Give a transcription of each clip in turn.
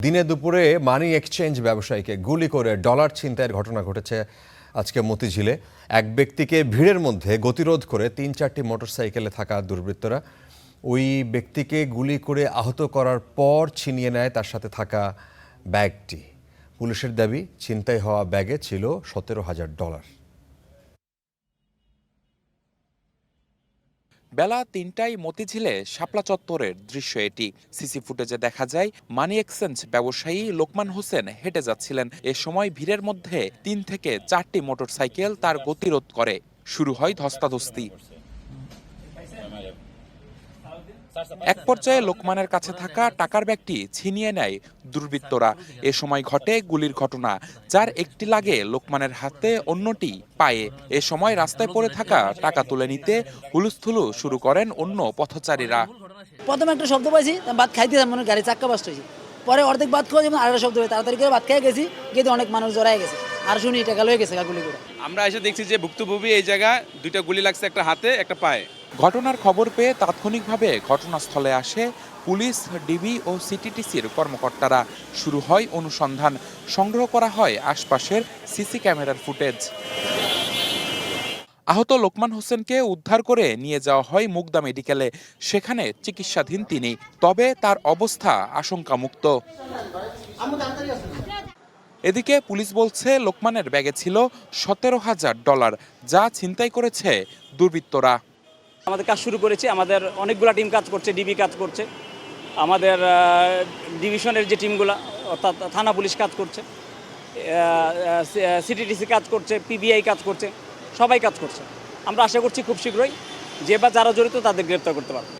দিনে দুপুরে money exchange ব্যবসায়ীকে গুলি করে ডলার ছিনতাইয়ের ঘটনা ঘটেছে আজকে মতিঝিলে। এক ব্যক্তিকে ভিড়ের মধ্যে গতিরোধ করে ৩-৪টি মোটরসাইকেলে থাকা দুর্বৃত্তরা ওই ব্যক্তিকে গুলি করে আহত করার পর ছিনিয়ে নেয় তার সাথে থাকা ব্যাগটি। পুলিশের দাবি, ছিনতাই হওয়া ব্যাগে ছিল $১৭,০০০। বেলা ৩টায় মতিঝিলে শাপলা চত্বরের দৃশ্য এটি। সিসি ফুটেজে দেখা যায় মানি এক্সচেঞ্জ ব্যবসায়ী লোকমান হোসেন হেঁটে যাচ্ছিলেন। এ সময় ভিড়ের মধ্যে ৩ থেকে ৪টি মোটরসাইকেল তার গতিরোধ করে। শুরু হয় ধস্তাধস্তি। এক পর্যায়ে লোকমানের কাছে থাকা টাকার ব্যাগটি ছিনিয়ে নেয় দুর্বৃত্তরা। এ সময় ঘটে গুলির ঘটনা, যার একটি লাগে লোকমানের হাতে, অন্যটি পায়ে। এ সময় রাস্তায় পড়ে থাকা টাকা তুলে নিতে হুলুস্থুলু শুরু করেন অন্য পথচারীরা। প্রথমে একটা শব্দ পাইছি, ভাত খাইতে মনে গাড়ি চাক্কা বাস্ট হয়েছি। পরে অর্ধেক ভাত খাওয়া যেমন আরেকটা শব্দ হয়ে তাড়াতাড়ি করে ভাত খেয়ে গেছি, কিন্তু অনেক মানুষ জড়ায় গেছে। আর শুনি টাকা লয়ে গেছে গুলি করে। আমরা এসে দেখছি যে ভুক্তভোগী এই জায়গায় 2টা গুলি লাগছে, একটা হাতে একটা পায়ে। ঘটনার খবর পেয়ে তাৎক্ষণিকভাবে ঘটনাস্থলে আসে পুলিশ, ডিবি ও সিটিটিসির কর্মকর্তারা। শুরু হয় অনুসন্ধান, সংগ্রহ করা হয় আশপাশের সিসি ক্যামেরার ফুটেজ। আহত লোকমান হোসেনকে উদ্ধার করে নিয়ে যাওয়া হয় মুগদা মেডিকেলে। সেখানে চিকিৎসাধীন তিনি, তবে তার অবস্থা আশঙ্কামুক্ত। এদিকে পুলিশ বলছে লোকমানের ব্যাগে ছিল $১৭,০০০, যা ছিনতাই করেছে দুর্বৃত্তরা। আমাদের কাজ শুরু করেছি, আমাদের অনেকগুলো টিম কাজ করছে, ডিবি কাজ করছে, আমাদের ডিভিশনের যে টিমগুলো অর্থাৎ থানা পুলিশ কাজ করছে, সিটিটিসি কাজ করছে, পিবিআই কাজ করছে, সবাই কাজ করছে। আমরা আশা করছি খুব শীঘ্রই যারা জড়িত তাদের গ্রেপ্তার করতে পারবে।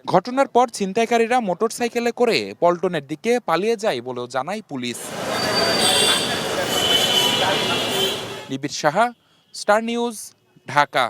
ঘটনার পর ছিনতাইকারীরা মোটরসাইকেলে করে পল্টনের দিকে পালিয়ে যায় বলেও জানায় পুলিশ। নিবিড় সাহা, স্টার নিউজ, ঢাকা।